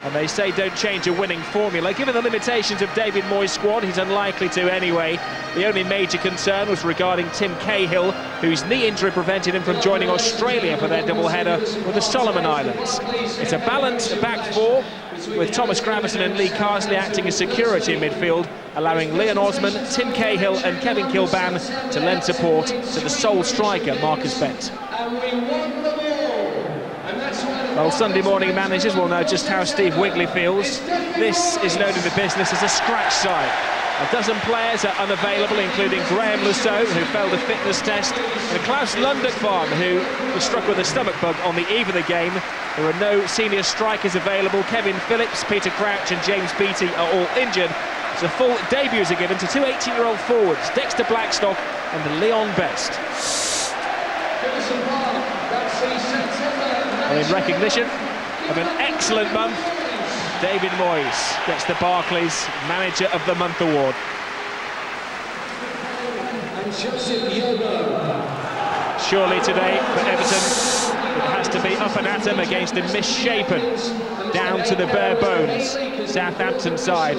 And they say don't change a winning formula. Given the limitations of David Moyes' squad, he's unlikely to anyway. The only major concern was regarding Tim Cahill, whose knee injury prevented him from joining Australia for their doubleheader with the Solomon Islands. It's a balanced back four, with Thomas Gravesen and Lee Carsley acting as security in midfield, allowing Leon Osman, Tim Cahill and Kevin Kilban to lend support to the sole striker, Marcus Bent. Well, Sunday morning managers will know just how Steve Wigley feels. This is known in the business as a scratch side. A dozen players are unavailable, including Graham Lusseau, who failed a fitness test, and Klaus Lundekvarn, who was struck with a stomach bug on the eve of the game. There are no senior strikers available. Kevin Phillips, Peter Crouch and James Beattie are all injured. So full debuts are given to two 18-year-old forwards, Dexter Blackstock and Leon Best. And in recognition of an excellent month, David Moyes gets the Barclays Manager of the Month award. Surely today for Everton, it has to be up and at 'em against a misshapen, down to the bare bones Southampton side,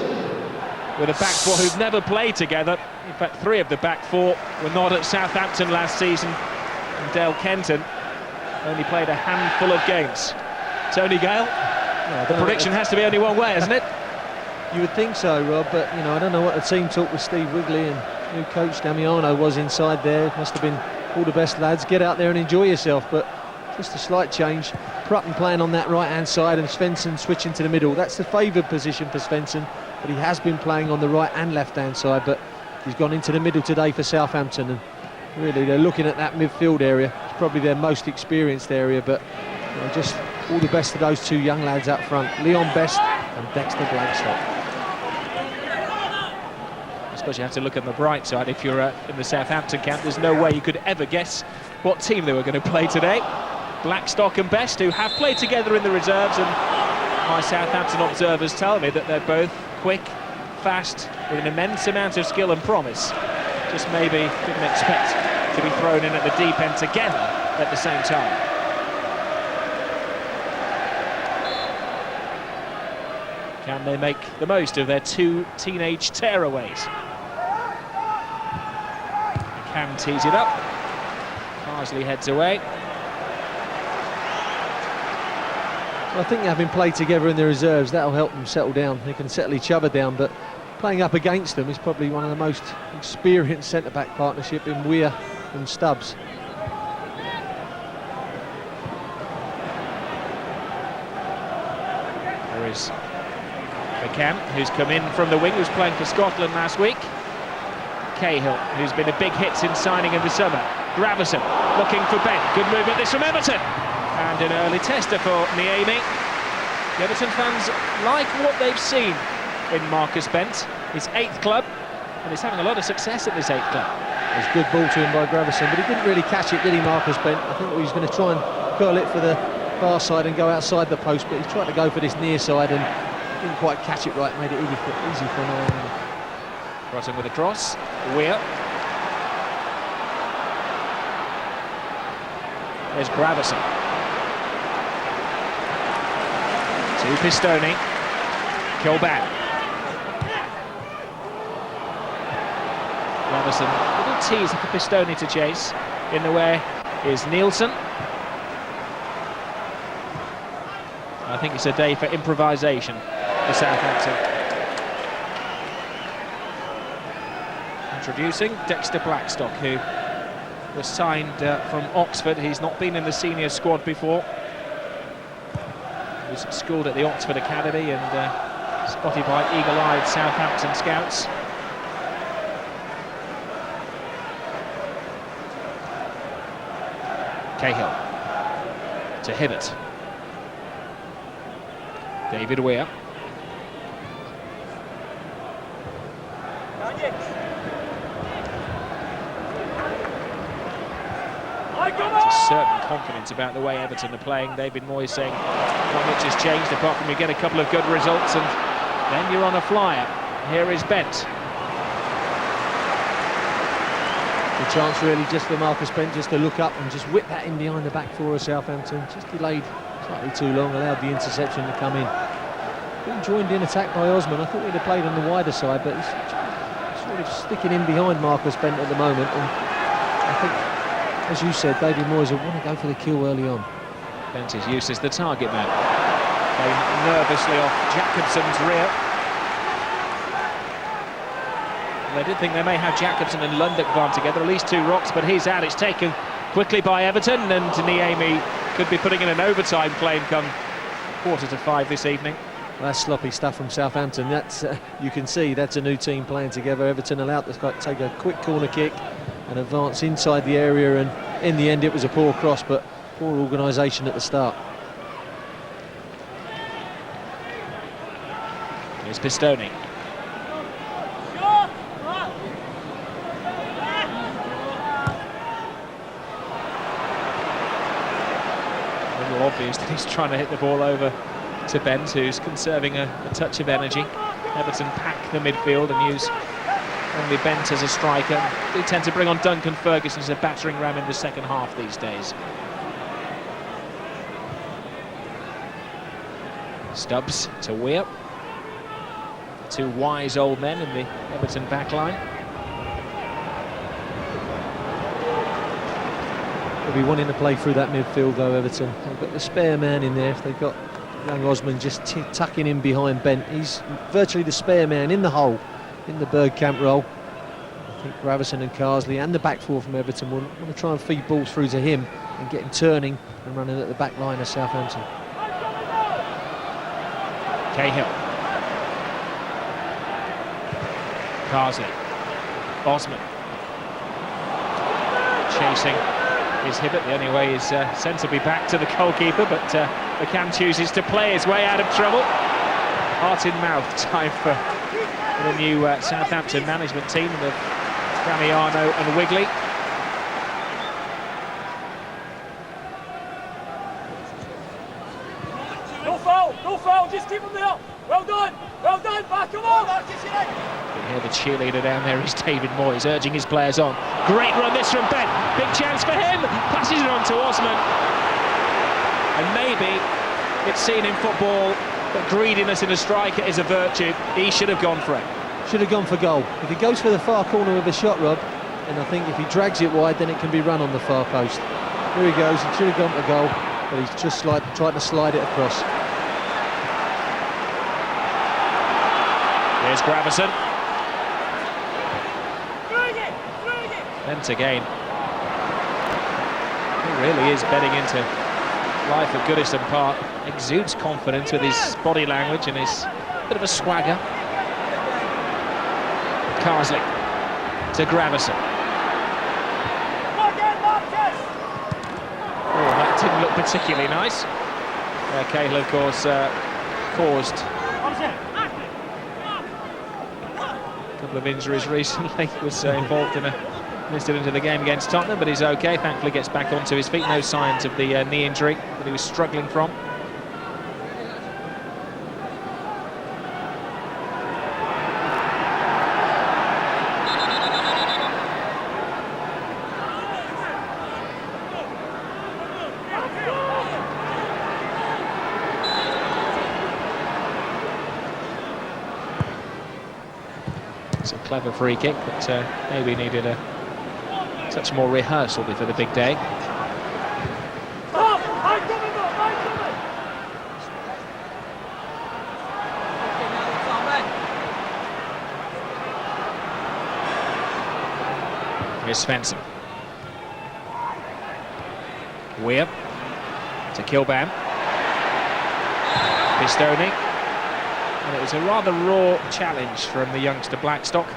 with a back four who've never played together. In fact, three of the back four were not at Southampton last season, and Dale Kenton only played a handful of games. Tony Gale, the prediction has to be only one way, isn't it? You would think so, Rob, but I don't know what the team talk with Steve Wigley and new coach Damiano was inside there. It must have been all the best lads, get out there and enjoy yourself, but just a slight change. Prutton playing on that right-hand side and Svensson switching to the middle. That's the favoured position for Svensson, but he has been playing on the right and left-hand side, but he's gone into the middle today for Southampton, and really they're looking at that midfield area. It's probably their most experienced area, but just all the best to those two young lads up front, Leon Best and Dexter Blackstock. I suppose you have to look on the bright side. If you're in the Southampton camp, there's no way you could ever guess what team they were going to play today. Blackstock and Best, who have played together in the reserves, and my Southampton observers tell me that they're both quick, fast, with an immense amount of skill and promise. Just maybe didn't expect to be thrown in at the deep end together at the same time. Can they make the most of their two teenage tearaways? Cam tees it up. Carsley heads away. Well, I think having played together in the reserves, that'll help them settle down. They can settle each other down, but playing up against them is probably one of the most experienced centre-back partnership in Weir and Stubbs. There is McCann, who's come in from the wing, who's playing for Scotland last week. Cahill, who's been a big hit since signing in the summer. Gravesen looking for Ben. Good movement this from Everton. And an early tester for Niemi. The Everton fans like what they've seen in Marcus Bent, his 8th club, and he's having a lot of success at this 8th club. It's good ball to him by Gravesen, but he didn't really catch it, did he, Marcus Bent? I think he was going to try and curl it for the far side and go outside the post, but he tried to go for this near side and didn't quite catch it right, made it easy for him. Crossing with a cross, Weir. There's Gravesen. To Pistone. Kilban. Gravesen, little tease for Pistone to chase. In the way is Nielsen. I think it's a day for improvisation for Southampton. Introducing Dexter Blackstock, who was signed from Oxford. He's not been in the senior squad before. He was schooled at the Oxford Academy and spotted by eagle-eyed Southampton scouts. Cahill to Hibbert. David Weir. There's a certain confidence about the way Everton are playing. David Moyes saying not much has changed apart from you get a couple of good results and then you're on a flyer. Here is Bent. The chance really just for Marcus Bent just to look up and just whip that in behind the back four of Southampton. Just delayed slightly too long, allowed the interception to come in. been joined in attack by Osman. I thought he'd have played on the wider side, but he's sort of sticking in behind Marcus Bent at the moment. And I think, as you said, David Moyes will want to go for the kill early on. Bent is used as the target man. Came nervously off Jacobson's rear. They did think they may have Jacobson and Lundek gone together, at least 2 rocks, but he's out. It's taken quickly by Everton, and Niemi could be putting in an overtime claim come 4:45 this evening. Well, that's sloppy stuff from Southampton. That's you can see that's a new team playing together. Everton allowed to take a quick corner kick and advance inside the area, and in the end it was a poor cross, but poor organisation at the start. Here's Pistone. Obvious that he's trying to hit the ball over to Bent, who's conserving a touch of energy. Everton pack the midfield and use only Bent as a striker. They tend to bring on Duncan Ferguson as a battering ram in the second half these days. Stubbs to Weir. 2 wise old men in the Everton backline. They'll be wanting to play through that midfield though, Everton. They've got the spare man in there. If they've got young Osman just tucking in behind Bent, he's virtually the spare man in the hole, in the Bergkamp role. I think Gravison and Carsley and the back 4 from Everton want to try and feed balls through to him and get him turning and running at the back line of Southampton. Cahill. Carsley. Osman. Chasing is Hibbert. The only way is sensibly back to the goalkeeper, but McCann chooses to play his way out of trouble. Heart in mouth time for the new Southampton management team of Damiano and Wigley. No foul, just keep him there. Well done, back him on. You hear the cheerleader down there is David Moyes urging his players on. Great run this from Bent, big chance for him, passes it on to Osman. And maybe it's seen in football that greediness in a striker is a virtue. He should have gone for it. Should have gone for goal. If he goes for the far corner with a shot, Rob, and I think if he drags it wide, then it can be run on the far post. Here he goes, he should have gone for goal, but he's just tried to slide it across. Here's Gravison. Bent again. He really is betting into life at Goodison Park. Exudes confidence with his body language and his bit of a swagger. Carsley to Gravison. Oh, that didn't look particularly nice. Cahill, of course, caused a couple of injuries recently. Was involved in a missed it into the game against Tottenham, but he's okay. Thankfully gets back onto his feet. No signs of the knee injury that he was struggling from. It's a clever free kick, but maybe needed a touch more rehearsal before the big day. Here's Svensson. Weir to Kilban. Pistone. And it was a rather raw challenge from the youngster Blackstock.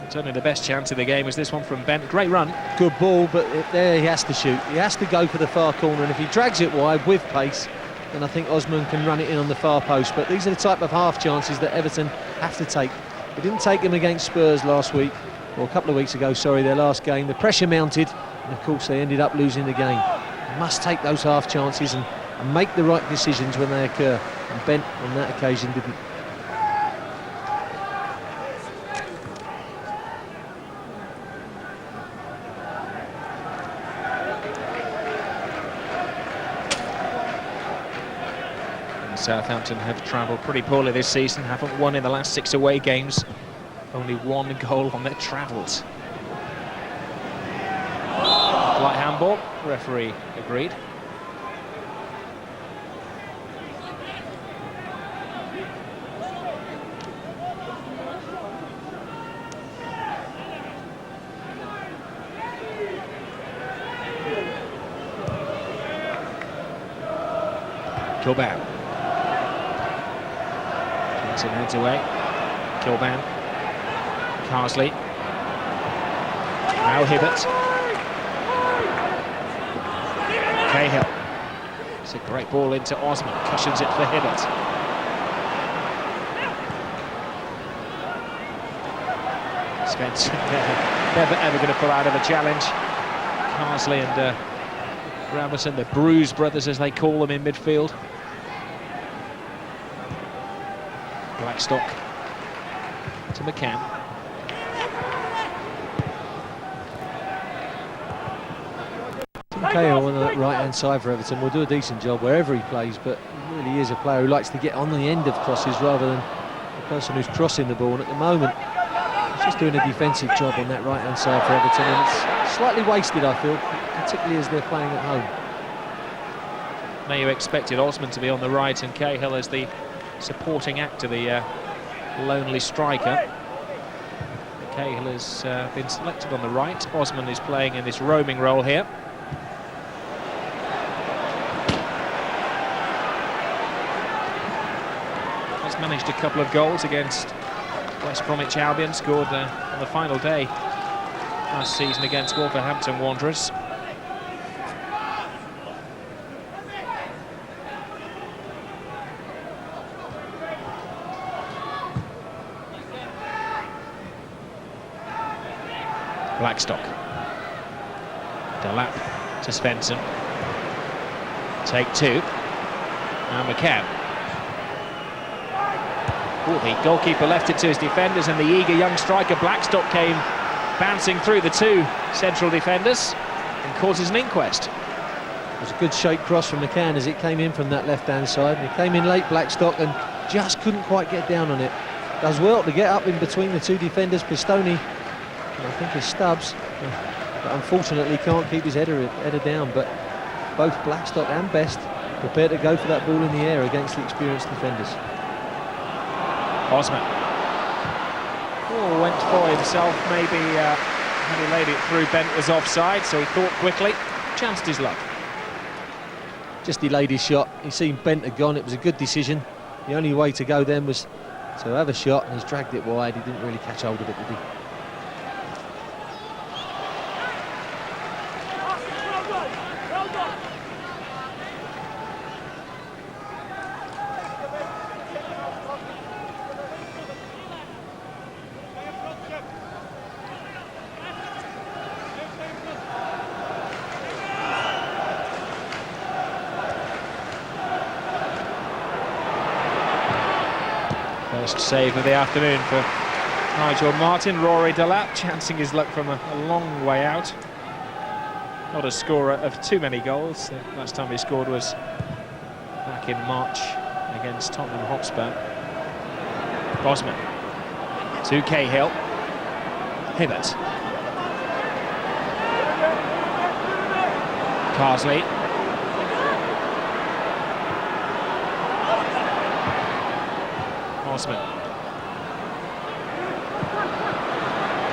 Certainly the best chance of the game was this one from Bent. Great run. Good ball, but there he has to shoot. He has to go for the far corner, and if he drags it wide with pace, then I think Osman can run it in on the far post. But these are the type of half chances that Everton have to take. They didn't take them against Spurs last week, or a couple of weeks ago, sorry, their last game. The pressure mounted, and of course they ended up losing the game. They must take those half chances and make the right decisions when they occur. And Bent on that occasion didn't. Southampton have travelled pretty poorly this season, haven't won in the last 6 away games. Only 1 goal on their travels. Light handball, referee agreed. Kilban. Johnson heads away. Kilban. Carsley. Now Hibbert. Cahill. It's a great ball into Osman. Cushions it for Hibbert. Spence never ever going to pull out of a challenge. Carsley and Gramerson, the Bruise brothers as they call them in midfield. Blackstock to McCann. Cahill on that right-hand side for Everton will do a decent job wherever he plays, but he really is a player who likes to get on the end of crosses rather than the person who's crossing the ball. And at the moment, he's just doing a defensive job on that right-hand side for Everton, and it's slightly wasted, I feel, particularly as they're playing at home. Now you expected Osman to be on the right and Cahill as the supporting actor, the lonely striker. Cahill has been selected on the right. Osman is playing in this roaming role here. Has managed a couple of goals against West Bromwich Albion, scored on the final day last season against Wolverhampton Wanderers. Blackstock. Delap to Svensson. Take 2. Now McCann. Oh, the goalkeeper left it to his defenders, and the eager young striker Blackstock came bouncing through the 2 central defenders and causes an inquest. It was a good shake cross from McCann as it came in from that left-hand side. And he came in late, Blackstock, and just couldn't quite get down on it. Does well to get up in between the 2 defenders, Pistone, I think it's Stubbs, but unfortunately can't keep his header down. But both Blackstock and Best prepared to go for that ball in the air against the experienced defenders. Osman. Oh, went for himself, maybe had he laid it through, Bent was offside, so he thought quickly, chanced his luck. Just delayed his shot. He seen Bent had gone. It was a good decision. The only way to go then was to have a shot, and he's dragged it wide. He didn't really catch hold of it, did he? First save of the afternoon for Nigel Martin. Rory Delap chancing his luck from a long way out. Not a scorer of too many goals. The last time he scored was back in March against Tottenham Hotspur. Osman to Cahill. Hibbert. Carsley. Osman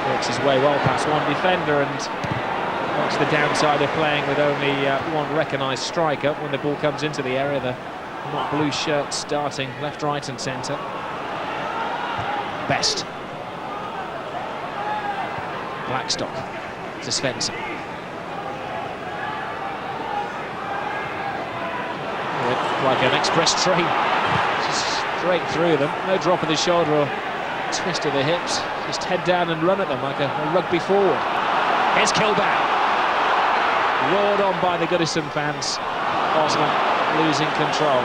works his way well past one defender, and that's the downside of playing with only one recognised striker. When the ball comes into the area, the not blue shirts starting left, right and centre. Best. Blackstock to Svensson. Like an express train. Straight through them, no drop of the shoulder or twist of the hips, just head down and run at them like a rugby forward. Here's Kilban, roared on by the Goodison fans. Osman losing control.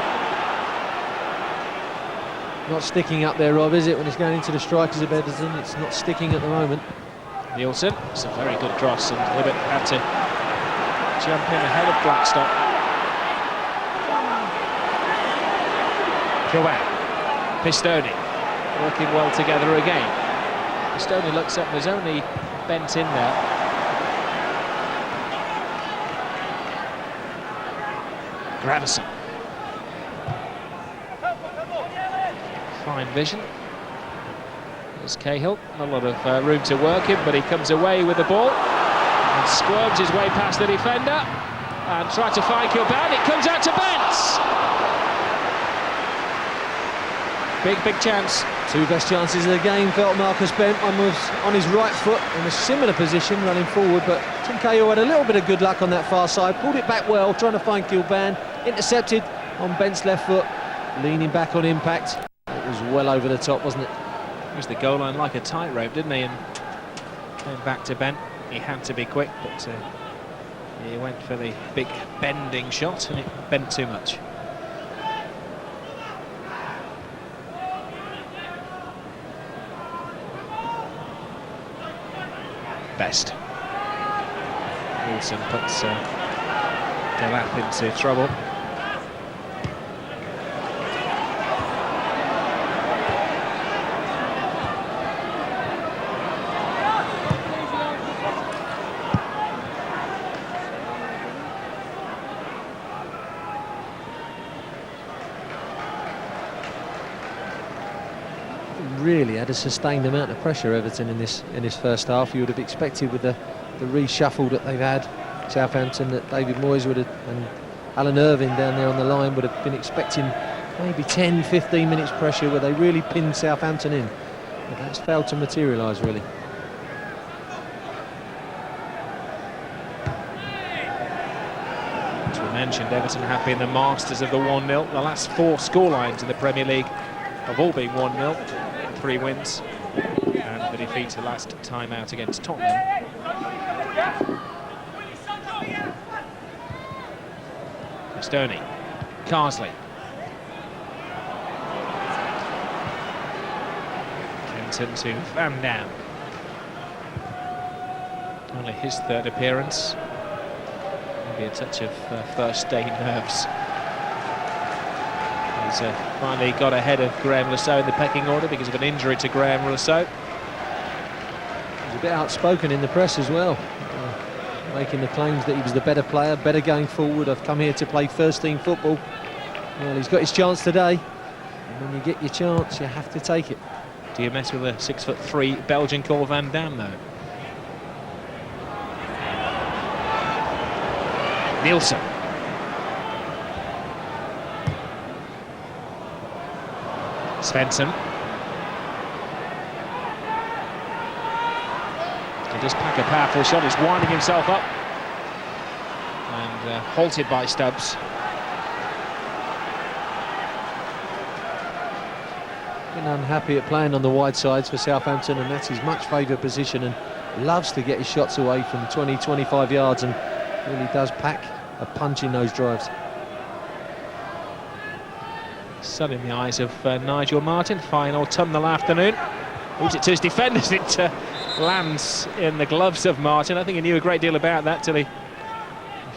Not sticking up there, Rob, is it, when it's going into the strikers of Everton? It's not sticking at the moment. Nielsen, it's a very good cross, and Hibbert had to jump in ahead of Blackstock. Cowan, Pistoni, working well together again. Pistoni looks up, there's only Bent in there. Gravison. Fine vision. There's Cahill, not a lot of room to work him, but he comes away with the ball and squirms his way past the defender and tries to find Kilban. It comes out to Bent. Big chance. Two best chances of the game felt Marcus Bent. One was on his right foot in a similar position running forward, but Tim Cahill had a little bit of good luck on that far side, pulled it back well, trying to find Kilban, intercepted on Bent's left foot, leaning back on impact. It was well over the top, wasn't it? Used the goal line like a tightrope, didn't he? And came back to Bent. He had to be quick, but he went for the big bending shot and it bent too much. Best. Wilson puts Delap into trouble. Really had a sustained amount of pressure, Everton, in this first half. You would have expected with the reshuffle that they've had, Southampton, that David Moyes would have, and Alan Irvine down there on the line would have been expecting maybe 10-15 minutes pressure where they really pinned Southampton in. But that's failed to materialise, really. As we mentioned, Everton have been the masters of the 1-0. The last 4 scorelines in the Premier League have all been 1-0. 3 wins and the defeat the last time out against Tottenham. Stoney, Carsley, Kenton to Van Dam. Only his 3rd appearance. Maybe a touch of first day nerves. He's finally got ahead of Graham Lasso in the pecking order because of an injury to Graham Lasso. He's a bit outspoken in the press as well, making the claims that he was the better player, better going forward. I've come here to play first team football. Well, he's got his chance today, and when you get your chance, you have to take it. Do you mess with a 6'3" Belgian called Van Dam, though? Nielsen. Svensson. He just pack a powerful shot. He's winding himself up and halted by Stubbs. Been unhappy at playing on the wide sides for Southampton, and that's his much favoured position, and loves to get his shots away from 20-25 yards, and really does pack a punch in those drives. Sun in the eyes of Nigel Martin. Fine autumnal afternoon. Moves it to his defenders. It lands in the gloves of Martin. I think he knew a great deal about that till he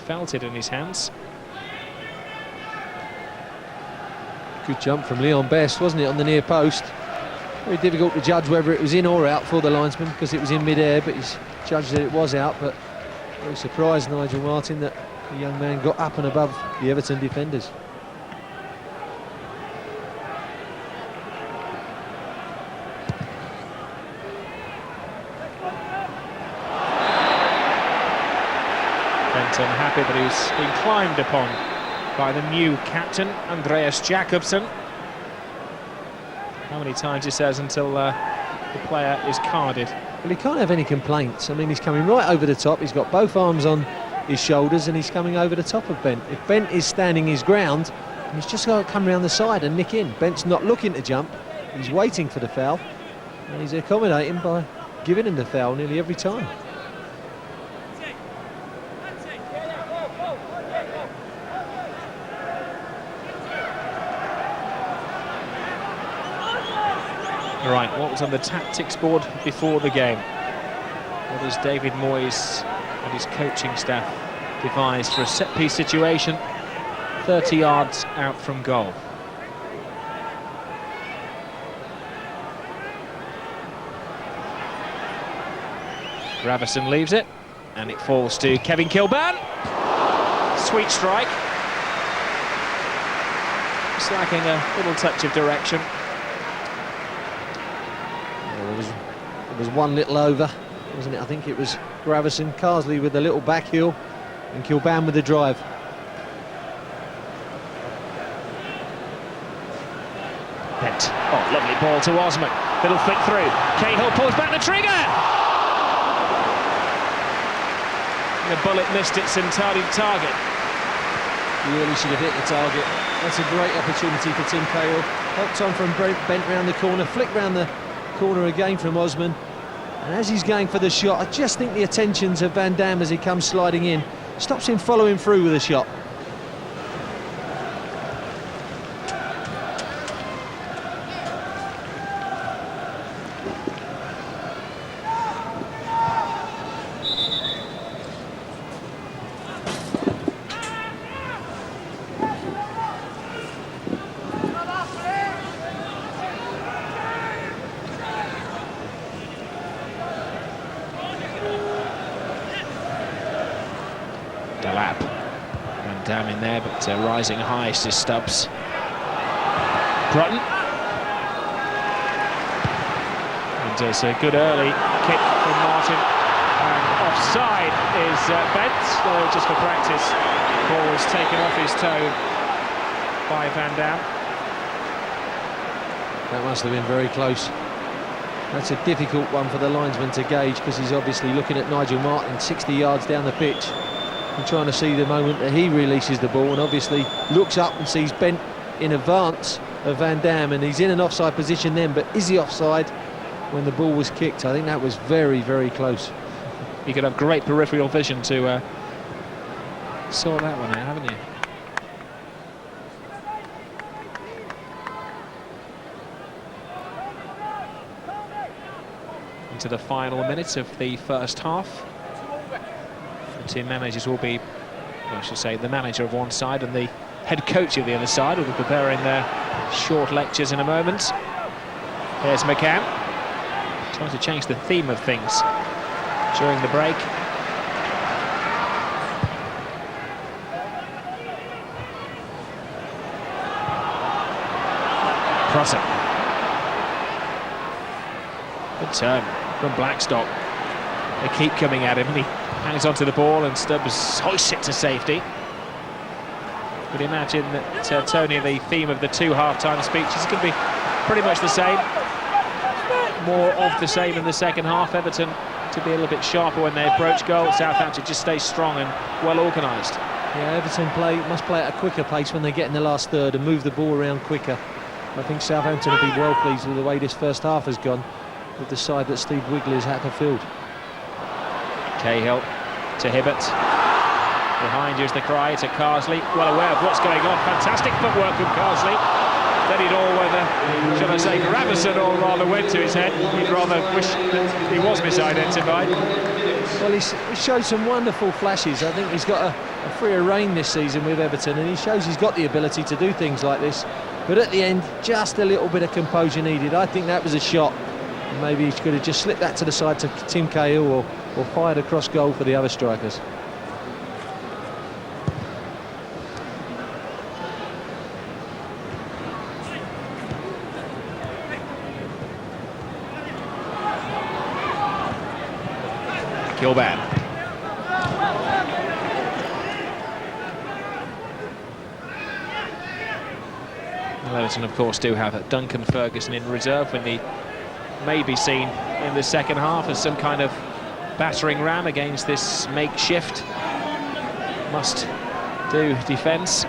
felt it in his hands. Good jump from Leon Best, wasn't it, on the near post? Very difficult to judge whether it was in or out for the linesman because it was in mid-air, but he's judged that it was out. But very surprised, Nigel Martin, that the young man got up and above the Everton defenders. Happy that he's been climbed upon by the new captain, Andreas Jakobsen. How many times he says until the player is carded? Well, he can't have any complaints. I mean, he's coming right over the top. He's got both arms on his shoulders and he's coming over the top of Bent. If Bent is standing his ground, he's just got to come around the side and nick in. Bent's not looking to jump. He's waiting for the foul, and he's accommodating by giving him the foul nearly every time. Right, what was on the tactics board before the game? What has David Moyes and his coaching staff devised for a set-piece situation 30 yards out from goal? Gravison leaves it, and it falls to Kevin Kilban. Sweet strike. Just lacking a little touch of direction. It was one little over, wasn't it? I think it was Gravison, Carsley with the little back heel, and Kilban with the drive. Bent. Oh, lovely ball to Osman. Little flick through. Cahill pulls back the trigger. The bullet missed its intended target. Really should have hit the target. That's a great opportunity for Tim Cahill. Hopped on from Bent round the corner, flicked round the corner again from Osman. And as he's going for the shot, I just think the attentions of Van Dam as he comes sliding in stops him following through with a shot. Delap. Van Dam in there, but rising highest is Stubbs. Brutton. And it's a good early kick from Martin. And offside is Bent, though just for practice. Ball was taken off his toe by Van Dam. That must have been very close. That's a difficult one for the linesman to gauge, because he's obviously looking at Nigel Martin 60 yards down the pitch and trying to see the moment that he releases the ball, and obviously looks up and sees Bent in advance of Van Dam, and he's in an offside position then, but is he offside when the ball was kicked? I think that was very, very close. You could have great peripheral vision to sort that one out, haven't you? Into the final minutes of the first half. The two managers will be, well, I should say, the manager of one side and the head coach of the other side will be preparing their short lectures in a moment. Here's McCann, trying to change the theme of things during the break. Prosser. Good turn from Blackstock. They keep coming at him, and he hangs onto the ball, and Stubbs hoists it to safety. Would imagine that, Tony, the theme of the two half-time speeches is going to be pretty much the same. More of the same in the second half. Everton to be a little bit sharper when they approach goal. Southampton just stays strong and well organised. Yeah, Everton must play at a quicker pace when they get in the last third and move the ball around quicker. I think Southampton will be well pleased with the way this first half has gone, with the side that Steve Wigley has had to field. Cahill to Hibbert. Behind you is the cry to Carsley. Well aware of what's going on. Fantastic footwork from Carsley. Then he'd all whether, shall I say, Gravison or rather went to his head. He'd rather wish that he was misidentified. Well, he showed some wonderful flashes. I think he's got a freer rein this season with Everton, and he shows he's got the ability to do things like this. But at the end, just a little bit of composure needed. I think that was a shot. Maybe he could have just slipped that to the side to Tim Cahill, or fired across goal for the other strikers. Kilban. Everton, of course, do have Duncan Ferguson in reserve when he may be seen in the second half as some kind of battering ram against this makeshift must-do defence. The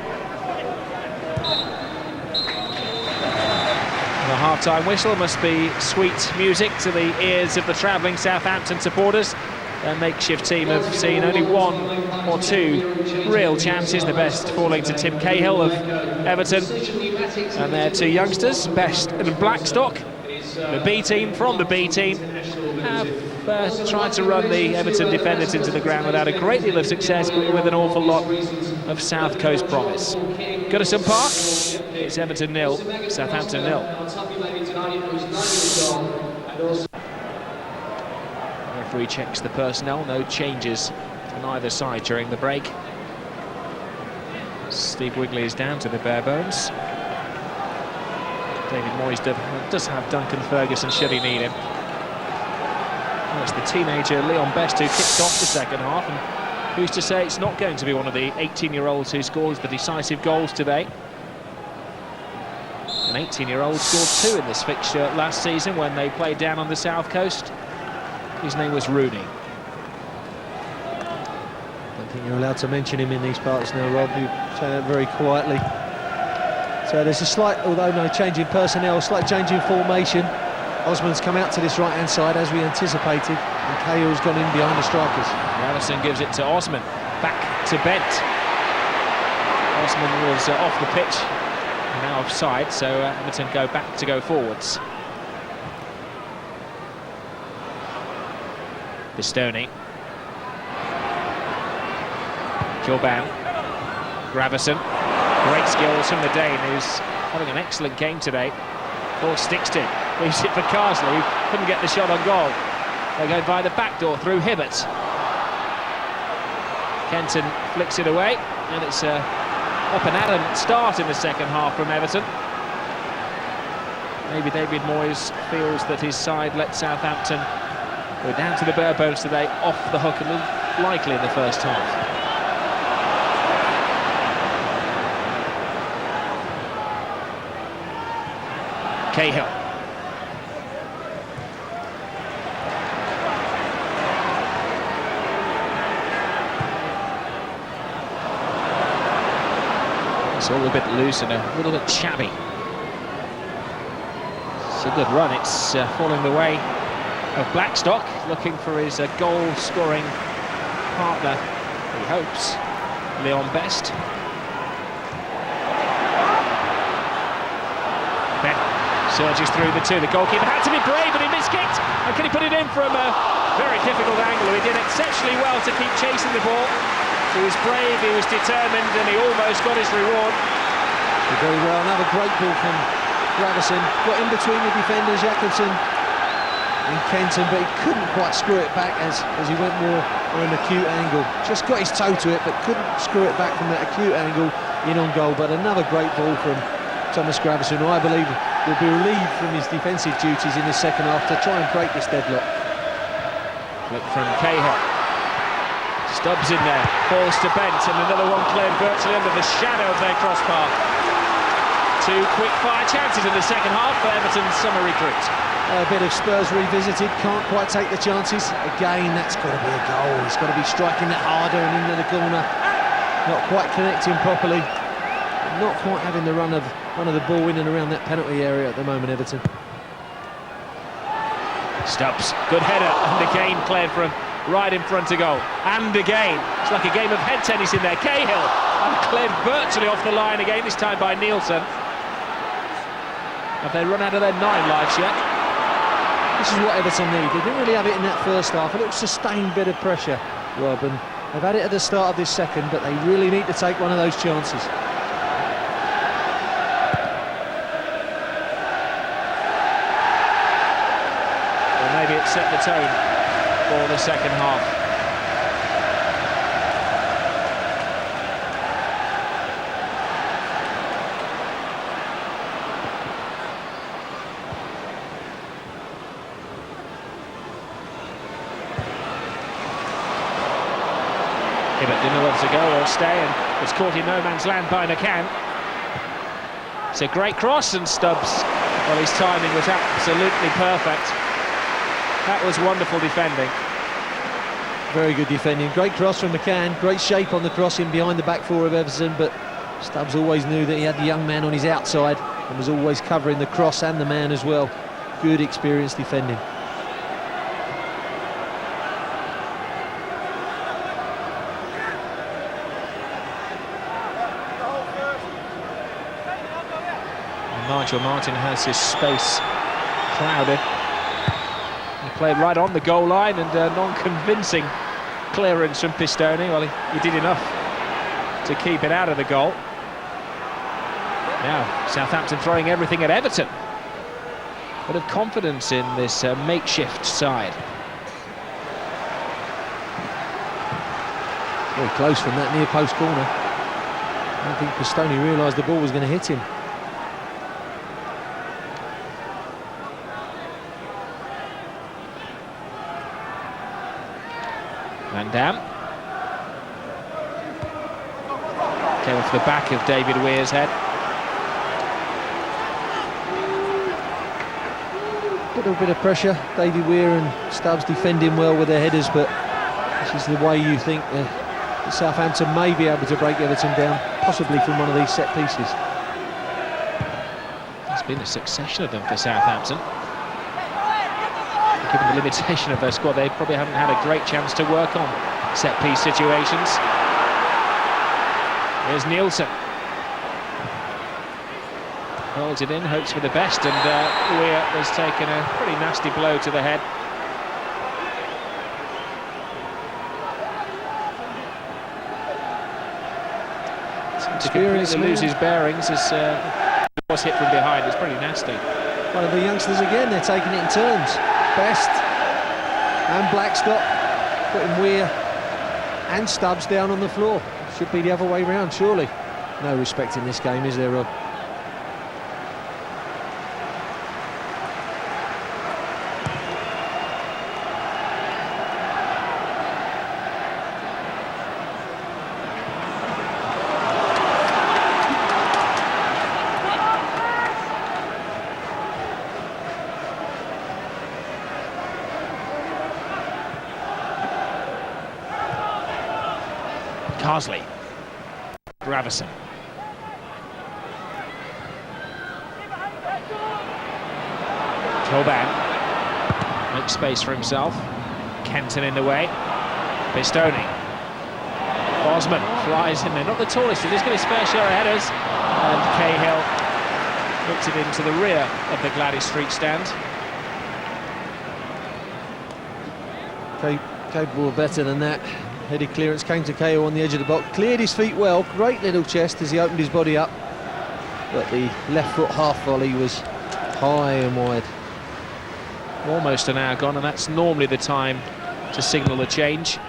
half-time whistle must be sweet music to the ears of the travelling Southampton supporters. Their makeshift team have seen only one or two real chances, the best falling to Tim Cahill of Everton, and their two youngsters, Best and Blackstock. The B team from the B team have tried to run the Everton defenders into the ground without a great deal of success, but with an awful lot of South Coast promise. Goodison Park, it's Everton 0, Southampton 0. referee checks the personnel. No changes on either side during the break. Steve Wigley is down to the bare bones. David Moyes does have Duncan Ferguson should he need him. Well, it's the teenager Leon Best who kicks off the second half, and who's to say it's not going to be one of the 18-year-olds who scores the decisive goals today. An 18-year-old scored 2 in this fixture last season when they played down on the south coast. His name was Rooney. I don't think you're allowed to mention him in these parts now, Rob. You say that very quietly. So there's a slight, although no change in personnel, slight change in formation. Osman's come out to this right-hand side as we anticipated, and Cahill's gone in behind the strikers. Allison gives it to Osman, back to Bent. Osman was off the pitch, now offside, so Everton go forwards. Bistoni. Jorban. Gravison. Great skills from the Dane, who's having an excellent game today. Ball sticks to him. Leaves it for Carsley, who couldn't get the shot on goal. They go by the back door through Hibbert. Kenton flicks it away, and it's up and at 'em start in the second half from Everton. Maybe David Moyes feels that his side let Southampton go down to the bare bones today, off the hook a little likely in the first half. Cahill. It's all a bit loose and a little bit shabby. It's a good run. It's falling the way of Blackstock, looking for his goal-scoring partner, he hopes, Leon Best. Ben surges through the two. The goalkeeper had to be brave, but he miskicked. And can he put it in from a very difficult angle? He did exceptionally well to keep chasing the ball. He was brave, he was determined, and he almost got his reward. Did very well. Another great ball from Gravison. Got in between the defenders, Jakobsen and Kenton, but he couldn't quite screw it back as he went more on an acute angle. Just got his toe to it, but couldn't screw it back from that acute angle in on goal. But another great ball from Thomas Gravison, who I believe will be relieved from his defensive duties in the second half to try and break this deadlock. Flick from Cahill. Stubbs in there, falls to Bent, and another one cleared virtually under the shadow of their crossbar. 2 quick-fire chances in the second half for Everton's summer recruits. A bit of Spurs revisited, can't quite take the chances. Again, that's got to be a goal. He's got to be striking that harder and into the corner. Not quite connecting properly. Not quite having the run of the ball in and around that penalty area at the moment, Everton. Stubbs, good header, and again cleared from right in front of goal. And again, it's like a game of head tennis in there. Cahill, and cleared virtually off the line again, this time by Nielsen. Have they run out of their 9 lives yet? This is what Everton need. They didn't really have it in that first half. A little sustained bit of pressure, Rob, and they've had it at the start of this second, but they really need to take one of those chances. Maybe it set the tone for the second half. Hibbert didn't know whether to go or stay, and was caught in no man's land by McCann. It's a great cross, and Stubbs, well, his timing was absolutely perfect. That was wonderful defending. Very good defending. Great cross from McCann. Great shape on the crossing behind the back four of Everton, but Stubbs always knew that he had the young man on his outside and was always covering the cross and the man as well. Good experienced defending. Nigel Martin has his space crowded. He played right on the goal line, and non-convincing clearance from Pistoni. Well, he did enough to keep it out of the goal. Now, Southampton throwing everything at Everton. Bit of confidence in this makeshift side. Very close from that near post corner. I don't think Pistone realised the ball was going to hit him. Van Dam. Came off the back of David Weir's head. Little bit of pressure. David Weir and Stubbs defending well with their headers, but this is the way you think that Southampton may be able to break Everton down, possibly from one of these set pieces. There's been a succession of them for Southampton. Given the limitation of their squad, they probably haven't had a great chance to work on set-piece situations. Here's Nielsen. Holds it in, hopes for the best, and Weir has taken a pretty nasty blow to the head. To completely lose his bearings as was hit from behind. It's pretty nasty. One of the youngsters again, they're taking it in turns. Best and Blackstock putting Weir and Stubbs down on the floor. Should be the other way round, surely. No respect in this game, is there, Rob? Carsley, Gravison. Kilban makes space for himself. Kenton in the way. Pistone. Bosman flies in there. Not the tallest, he's got his fair share of headers. And Cahill puts it into the rear of the Gladys Street stand. Capable of better than that. Headed clearance came to Cahill on the edge of the box, cleared his feet well, great little chest as he opened his body up, but the left foot half volley was high and wide. Almost an hour gone, and that's normally the time to signal a change.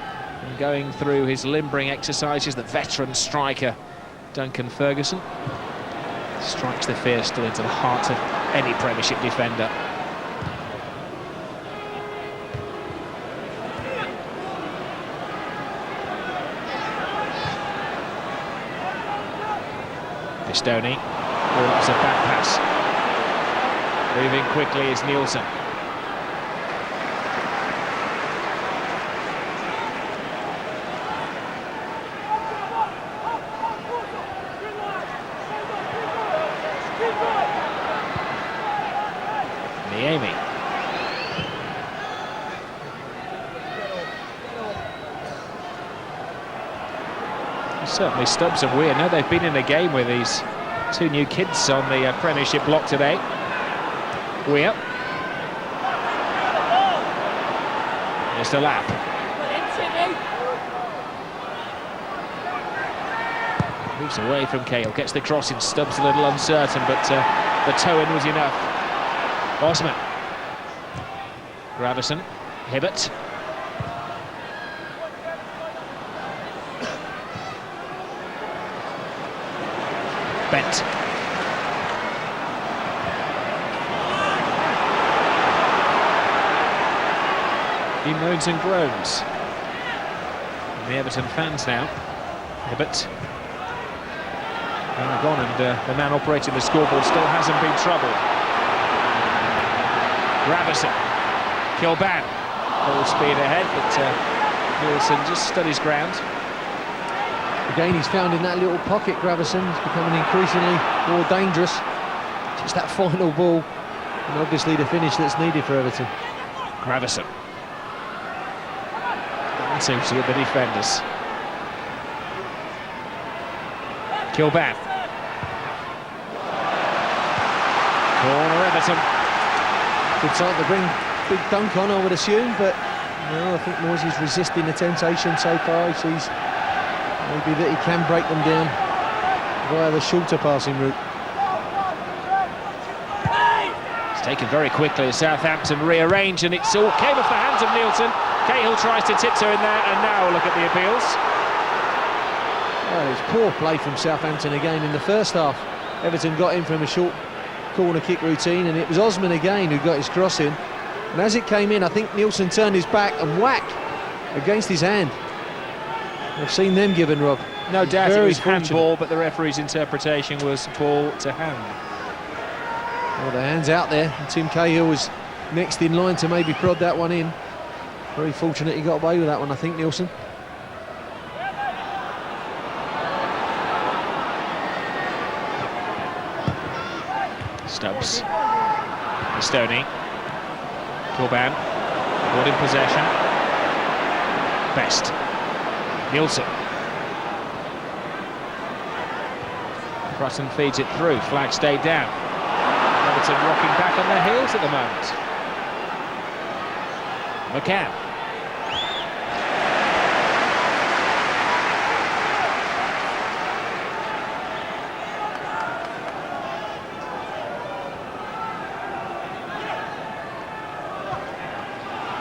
And going through his limbering exercises, the veteran striker Duncan Ferguson strikes the fear still into the heart of any Premiership defender. Pistone, it's a back pass. Moving quickly is Nielsen. Niemi. Certainly Stubbs and Weir. Now they've been in a game with these two new kids on the Premiership block today. Weir. Here's the lap. Moves away from Cahill, gets the cross in. Stubbs a little uncertain, but the toe-in was enough. Bosman. Gravison. Hibbert. Bent. He moans and groans. And the Everton fans now. Hibbert. Gone, and the man operating the scoreboard still hasn't been troubled. Gravison. Kilban. Full speed ahead, but Nielsen just stood his ground. Again, he's found in that little pocket, Gravison. He's becoming increasingly more dangerous. Just that final ball, and obviously the finish that's needed for Everton. Gravison. Seems to get the defenders. Kilban. Corner Everton. Good time to bring Big Dunk on, I would assume, but no, I think Moyes is resisting the temptation so far. He sees maybe that he can break them down via the shorter passing route. It's taken very quickly. Southampton rearrange, and it's all came off the hands of Nielsen. Cahill tries to tiptoe in there, and now look at the appeals. Well, it's poor play from Southampton again in the first half. Everton got in from a short corner kick routine, and it was Osman again who got his cross in. And as it came in, I think Nielsen turned his back and whack against his hand. I've seen them given, Rob. No doubt it was fortunate. handball, but the referee's interpretation was ball to hand. Well, the hand's out there, and Tim Cahill was next in line to maybe prod that one in. Very fortunate he got away with that one, I think, Nielsen. Stubbs. Stoney. Corban. Ball in possession. Best. Nielsen. Brutton feeds it through. Flag stayed down. Everton rocking back on their heels at the moment. McCann.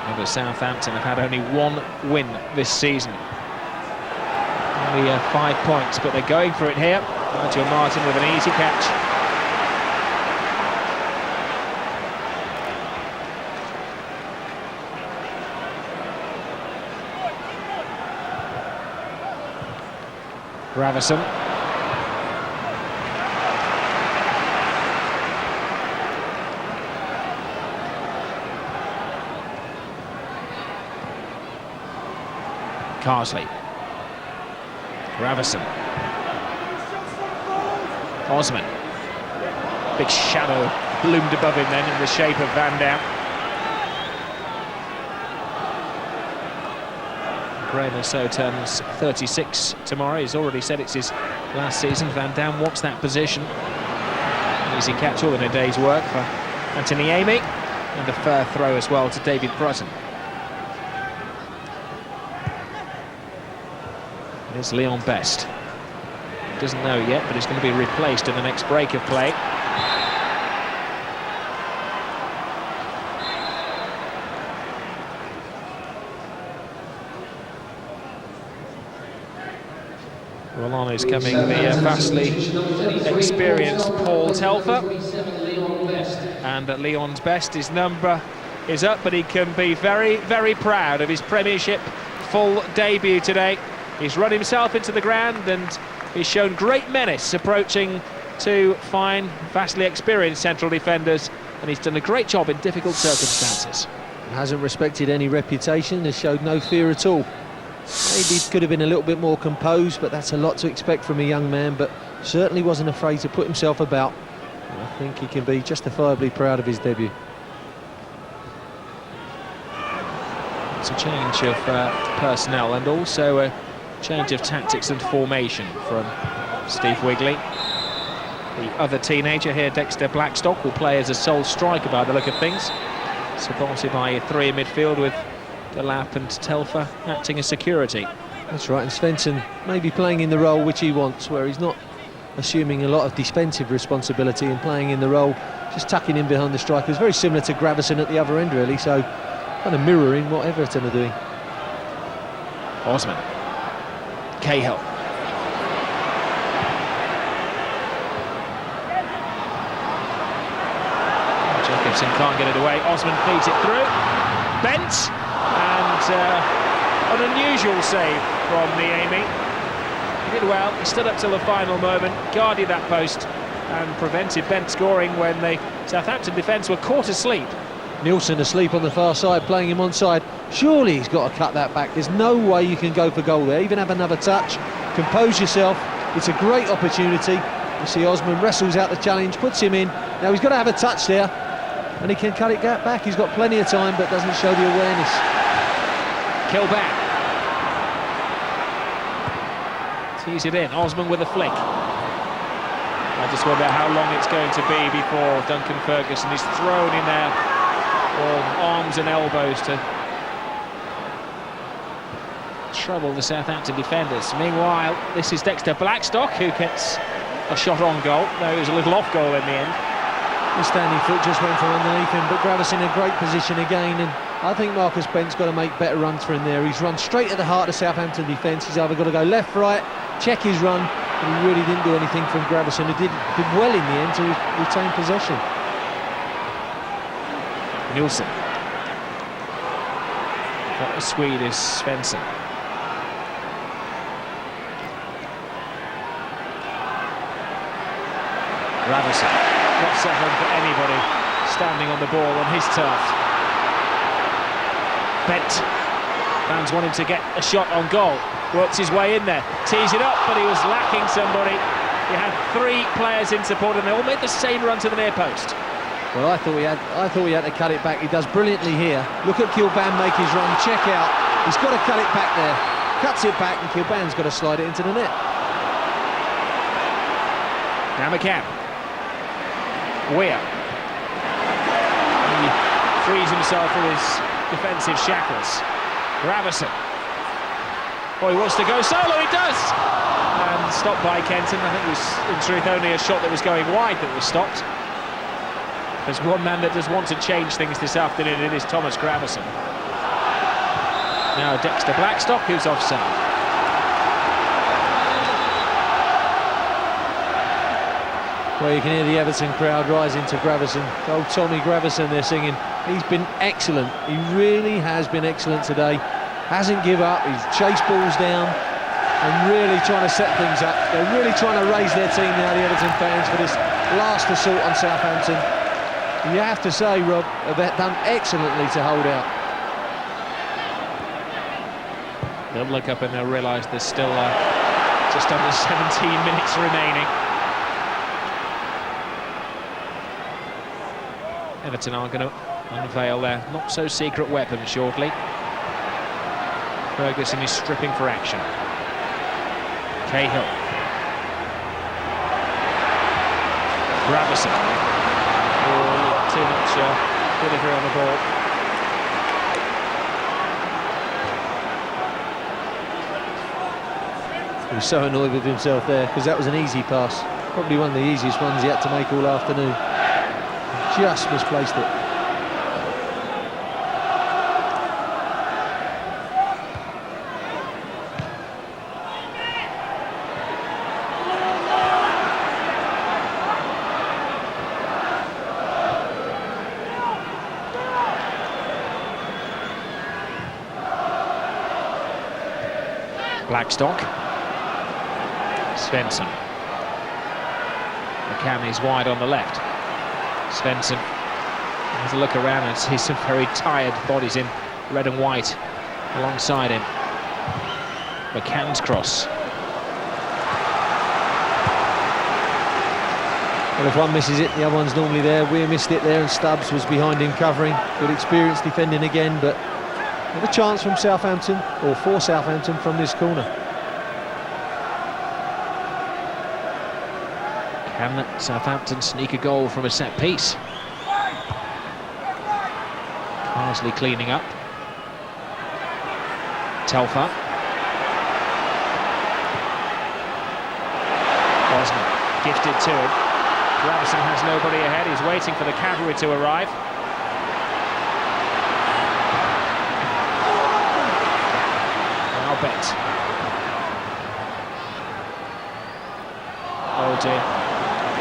Remember, Southampton have had only one win this season. Only 5 points, but they're going for it here. Nigel Martin with an easy catch. Gravison. Carsley. Gravison. Osman. Big shadow loomed above him then in the shape of Van Dam. Graham also turns 36 tomorrow. He's already said it's his last season. Van Dam wants that position. Easy catch, all in a day's work for Anthony Amy. And a fair throw as well to David Brutton. Here's Leon Best. Doesn't know yet, but he's going to be replaced in the next break of play. Well, on is coming the vastly experienced Paul Telfer. And Leon's Best, his number is up, but he can be very, very proud of his Premiership full debut today. He's run himself into the ground and he's shown great menace approaching two fine, vastly experienced central defenders, and he's done a great job in difficult circumstances. Hasn't respected any reputation, has showed no fear at all. Maybe could have been a little bit more composed, but that's a lot to expect from a young man, but certainly wasn't afraid to put himself about. And I think he can be justifiably proud of his debut. It's a change of personnel and also a change of tactics and formation from Steve Wigley. The other teenager here, Dexter Blackstock, will play as a sole striker by the look of things, supported by three in midfield with Delap and Telfer acting as security. That's right, and Svensson may be playing in the role which he wants, where he's not assuming a lot of defensive responsibility and playing in the role, just tucking in behind the strikers, very similar to Gravison at the other end really, so kind of mirroring what Everton are doing. Osman. Cahill. Jacobson can't get it away. Osman feeds it through. Bent. And an unusual save from the Amy. He did well. He stood up till the final moment, guarded that post and prevented Bent scoring when the Southampton defence were caught asleep. Nielsen asleep on the far side, playing him onside. Surely he's got to cut that back. There's no way you can go for goal there. Even have another touch. Compose yourself. It's a great opportunity. You see Osman wrestles out the challenge, puts him in. Now he's got to have a touch there, and he can cut it back. He's got plenty of time, but doesn't show the awareness. Kilback. Tees it in. Osman with a flick. I just wonder how long it's going to be before Duncan Ferguson is thrown in there. All arms and elbows to trouble the Southampton defenders. Meanwhile, this is Dexter Blackstock who gets a shot on goal, though it was a little off goal in the end. The standing foot just went from underneath him, but Gravis in a great position again, and I think Marcus Bent's got to make better runs for him there. He's run straight at the heart of the Southampton defence. He's either got to go left, right, check his run, but he really didn't do anything from Gravesen, who did well in the end to retain possession. Nielsen. But the Swede is Svensson. Gravesen. Not settling for anybody standing on the ball on his turf. Bent. Fans want him to get a shot on goal. Works his way in there, tees it up, but he was lacking somebody. He had 3 players in support, and they all made the same run to the near post. Well, I thought he had to cut it back. He does brilliantly here. Look at Kilban make his run. Check out. He's got to cut it back there. Cuts it back, and Kilban's got to slide it into the net. Now McCann. Weir. He frees himself from his defensive shackles. Gravesen. Oh, he wants to go solo, he does! And stopped by Kenton. I think it was, in truth, only a shot that was going wide that was stopped. There's one man that does want to change things this afternoon, and it is Thomas Gravesen. Now Dexter Blackstock, who's offside. Well, you can hear the Everton crowd rising to Gravesen. Old Tommy Gravesen, they're singing. He's been excellent. He really has been excellent today. Hasn't given up. He's chased balls down and really trying to set things up. They're really trying to raise their team now, the Everton fans, for this last assault on Southampton. You have to say, Rob, they've done excellently to hold out. They'll look up and they'll realise there's still just under 17 minutes remaining. Everton are going to unveil their not-so-secret weapon shortly. Ferguson is stripping for action. Cahill. Gravesen. Oh, too much delivery on the ball. He was so annoyed with himself there, because that was an easy pass. Probably one of the easiest ones he had to make all afternoon. Just misplaced it. Blackstock. Svensson. McCann is wide on the left. Svensson has a look around and sees some very tired bodies in red and white alongside him. McCann's cross. Well, if one misses it, the other one's normally there. Weir missed it there, and Stubbs was behind him covering. Good experience defending again, but another chance from Southampton, or for Southampton, from this corner. Can Southampton sneak a goal from a set piece? Carsley cleaning up. Telfer. Bosman gifted to him. Gravesen has nobody ahead. He's waiting for the cavalry to arrive. Now Bet. Oh dear.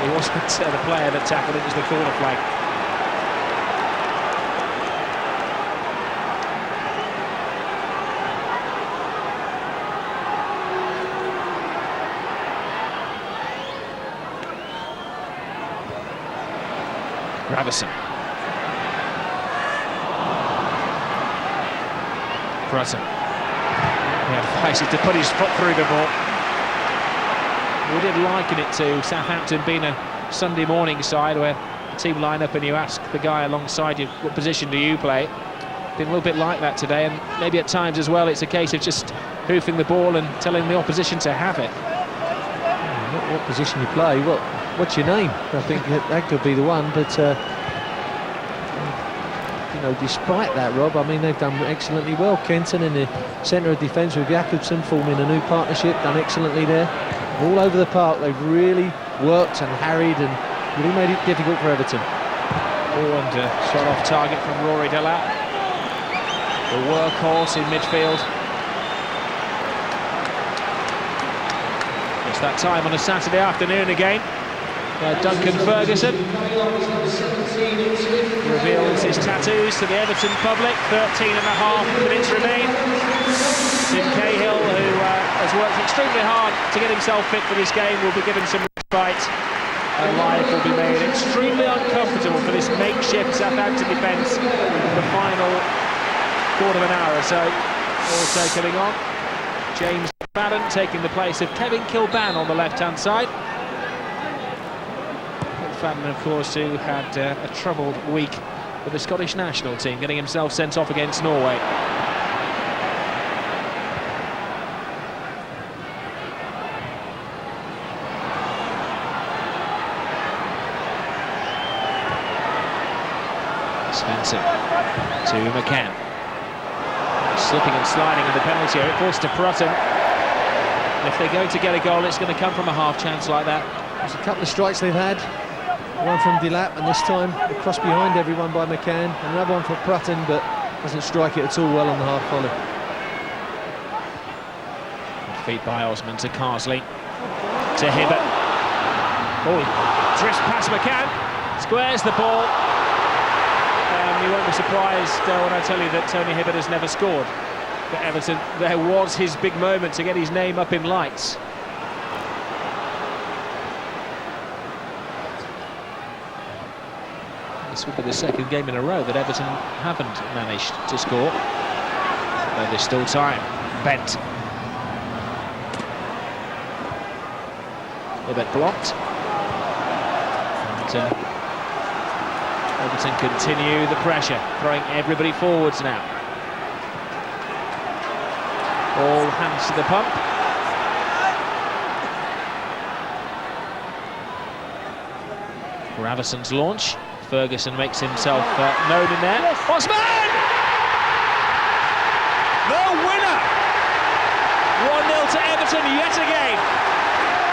He wasn't the player that tackled it, was the corner flag. Gravesen. Brutton. He had places to put his foot through the ball. We did liken it to Southampton being a Sunday morning side where the team line up and you ask the guy alongside you, what position do you play? Been a little bit like that today, and maybe at times as well it's a case of just hoofing the ball and telling the opposition to have it. Not what position you play, what's your name? I think that could be the one, but you know, despite that, Rob, I mean, they've done excellently well. Kenton in the centre of defence with Jakobsen forming a new partnership, done excellently there. All over the park, they've really worked and harried and really made it difficult for Everton. Oh, and a shot off target from Rory Delap, the workhorse in midfield. It's that time on a Saturday afternoon again. Duncan Ferguson reveals his tattoos to the Everton public. 13 and a half minutes remain. Tim Cahill, who has worked extremely hard to get himself fit for this game, will be given some respite. And life will be made extremely uncomfortable for this makeshift Southampton defence in the final quarter of an hour or so. Also coming on, James Madden taking the place of Kevin Kilban on the left-hand side. Fadden, of course, who had a troubled week with the Scottish national team, getting himself sent off against Norway. Spencer to McCann. Slipping and sliding in the penalty area, forced to Prutton. And if they're going to get a goal, it's going to come from a half chance like that. There's a couple of strikes they've had. One from Delap, and this time the cross behind everyone by McCann. Another one for Prutton, but doesn't strike it at all well on the half volley. Feet by Osman to Carsley. To Hibbert. Oh, drifts past McCann. Squares the ball. You won't be surprised when I tell you that Tony Hibbert has never scored for Everton. There was his big moment to get his name up in lights. This will be the second game in a row that Everton haven't managed to score. But there's still time. Bent. Hibbert blocked. And, Everton continue the pressure, throwing everybody forwards now. All hands to the pump. Graveson's launch. Ferguson makes himself known in there. Osman! The winner! 1-0 to Everton yet again.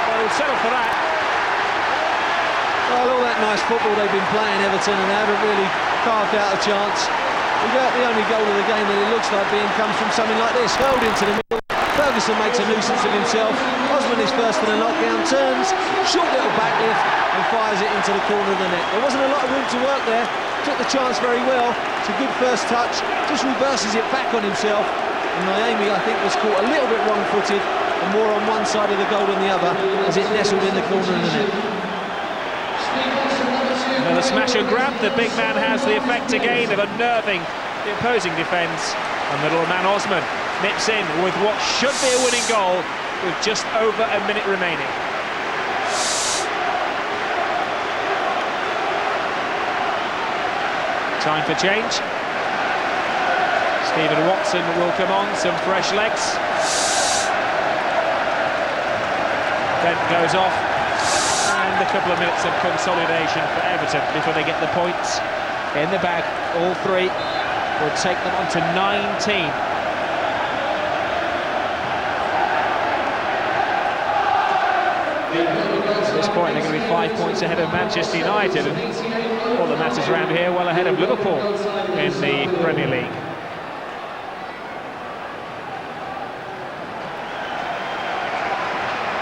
Well, we'll settle for that. Well, all that nice football they've been playing, Everton, and they haven't really carved out a chance. The only goal of the game that it looks like being comes from something like this, hurled into the middle. Ferguson makes a nuisance of himself. Osman is first in the knockdown, turns, short little backlift, and fires it into the corner of the net. There wasn't a lot of room to work there. Took the chance very well. It's a good first touch. Just reverses it back on himself. And Naemi, I think, was caught a little bit wrong-footed and more on one side of the goal than the other as it nestled in the corner of the net. Another smash and grab. The big man has the effect again of unnerving the opposing defence. And little man Osman nips in with what should be a winning goal with just over a minute remaining. Time for change. Stephen Watson will come on, some fresh legs. Bent goes off. And a couple of minutes of consolidation for Everton before they get the points in the bag. All three will take them on to 19. At this point, they're going to be 5 points ahead of Manchester United, and all that matters around here, well ahead of Liverpool in the Premier League.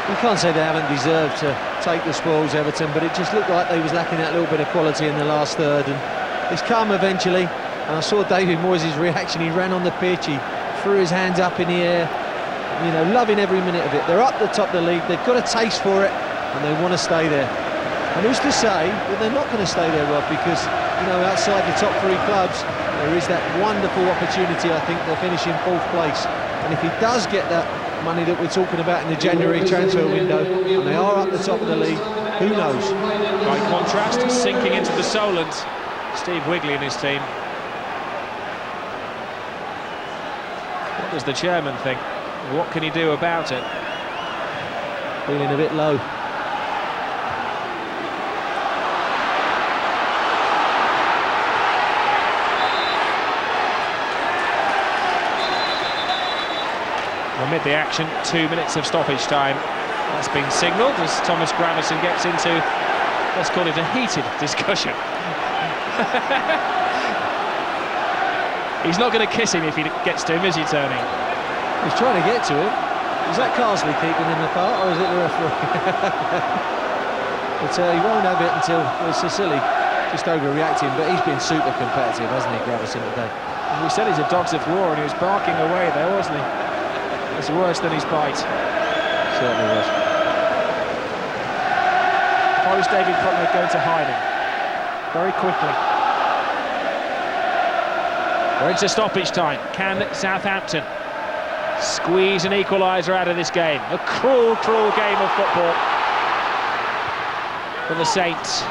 You can't say they haven't deserved to take the spoils, Everton, but it just looked like they was lacking that little bit of quality in the last third, and it's come eventually. And I saw David Moyes' reaction. He ran on the pitch, he threw his hands up in the air, you know, loving every minute of it. They're up the top of the league, they've got a taste for it, and they want to stay there. And who's to say that they're not going to stay there, Rob, because, you know, outside the top three clubs, there is that wonderful opportunity, I think, they'll finish in fourth place. And if he does get that money that we're talking about in the January transfer window, and they are up the top of the league, who knows? By contrast, sinking into the Solent, Steve Wigley and his team. What does the chairman think? What can he do about it? Feeling a bit low. Amid the action, 2 minutes of stoppage time. That's been signalled as Thomas Gravesson gets into, let's call it a heated discussion. He's not going to kiss him if he gets to him, is he, Tony? He's trying to get to him. Is that Carsley keeping him apart, or is it the referee? But he won't have it until Sicily just overreacting, but he's been super competitive, hasn't he, Gravison, today? And we said he's a dogs of war, and he was barking away there, wasn't he? It's worse than his bite. Certainly was. If I was David Cotton, I'd go into hiding very quickly. We're into stoppage time. Can Southampton squeeze an equaliser out of this game? A cruel, cruel game of football for the Saints.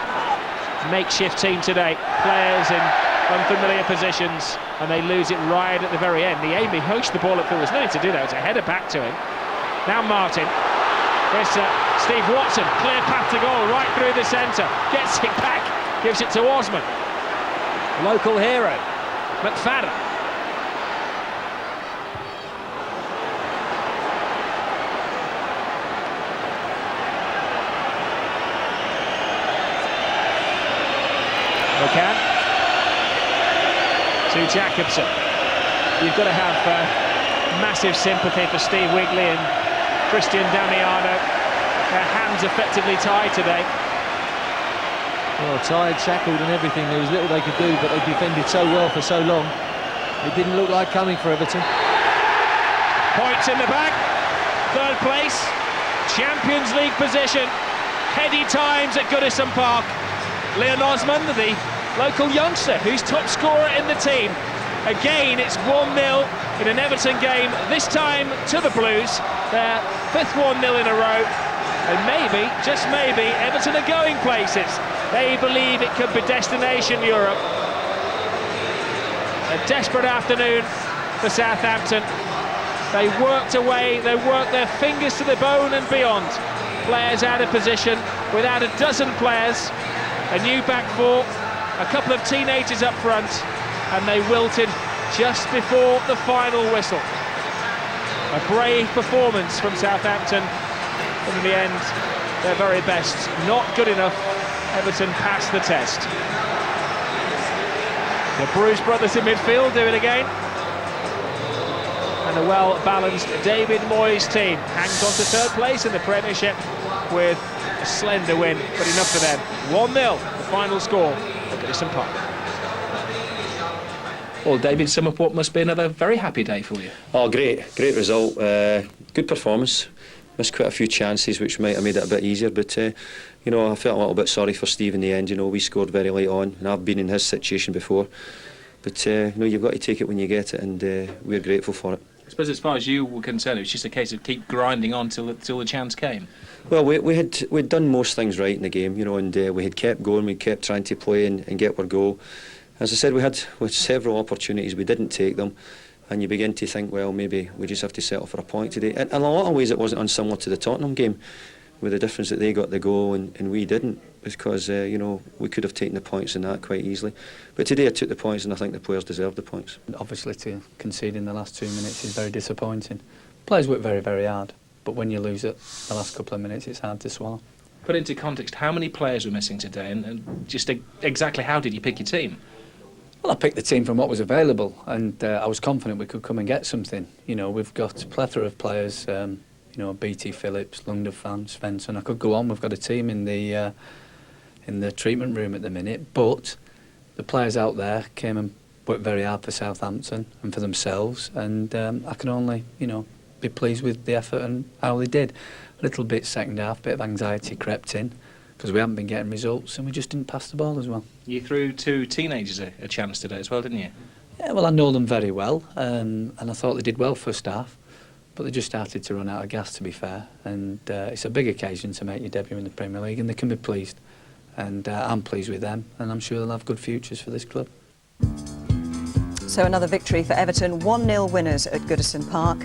Makeshift team today. Players in unfamiliar positions, and they lose it right at the very end. The Amy hooked the ball upfield. There's nothing to do there. It's a header back to him. Now Martin. There's Steve Watson. Clear path to goal right through the centre. Gets it back. Gives it to Osman. Local hero. McFadden. McCann to Jacobson. You've got to have massive sympathy for Steve Wigley and Christian Damiano. Their hands effectively tied today. Well, tired, shackled and everything. There was little they could do, but they defended so well for so long. It didn't look like coming for Everton. Points in the back. Third place. Champions League position. Heady times at Goodison Park. Leon Osman, the local youngster who's top scorer in the team. Again, it's 1-0 in an Everton game, this time to the Blues. Their fifth 1-0 in a row. And maybe, just maybe, Everton are going places. They believe it could be destination Europe. A desperate afternoon for Southampton. They worked away, they worked their fingers to the bone and beyond. Players out of position, without a dozen players. A new back four, a couple of teenagers up front, and they wilted just before the final whistle. A brave performance from Southampton, and in the end, their very best. Not good enough. Everton passed the test. The Bruce brothers in midfield do it again. And a well-balanced David Moyes team hangs on to third place in the Premiership with a slender win, but enough for them. 1-0, the final score at Goodison Park. Well, David, sum up what must be another very happy day for you. Oh, great result. Good performance. Missed quite a few chances, which might have made it a bit easier, but you know, I felt a little bit sorry for Steve in the end. You know, we scored very late on, and I've been in his situation before. But you know, you've got to take it when you get it, and we're grateful for it. I suppose as far as you were concerned, it was just a case of keep grinding on till the chance came. Well, we'd done most things right in the game, you know, and we had kept going, we kept trying to play and get our goal. As I said, we had several opportunities, we didn't take them, and you begin to think, well, maybe we just have to settle for a point today. And in a lot of ways it wasn't unsimilar to the Tottenham game, with the difference that they got the goal and we didn't, because you know, we could have taken the points in that quite easily. But today I took the points, and I think the players deserved the points. Obviously, to concede in the last 2 minutes is very disappointing. Players work very, very hard, but when you lose it the last couple of minutes, it's hard to swallow. Put into context, how many players were missing today, and just exactly how did you pick your team? Well, I picked the team from what was available, and I was confident we could come and get something. You know, we've got a plethora of players. You know, BT Phillips, Lundefan, Svensson. I could go on. We've got a team in the treatment room at the minute, but the players out there came and worked very hard for Southampton and for themselves, and I can only, you know, be pleased with the effort and how they did. A little bit second half, bit of anxiety crept in because we haven't been getting results, and we just didn't pass the ball as well. You threw two teenagers a chance today as well, didn't you? Yeah, well, I know them very well, and I thought they did well first half. But they just started to run out of gas, to be fair, and it's a big occasion to make your debut in the Premier League, and they can be pleased, and I'm pleased with them, and I'm sure they'll have good futures for this club. So another victory for Everton, 1-0 winners at Goodison Park.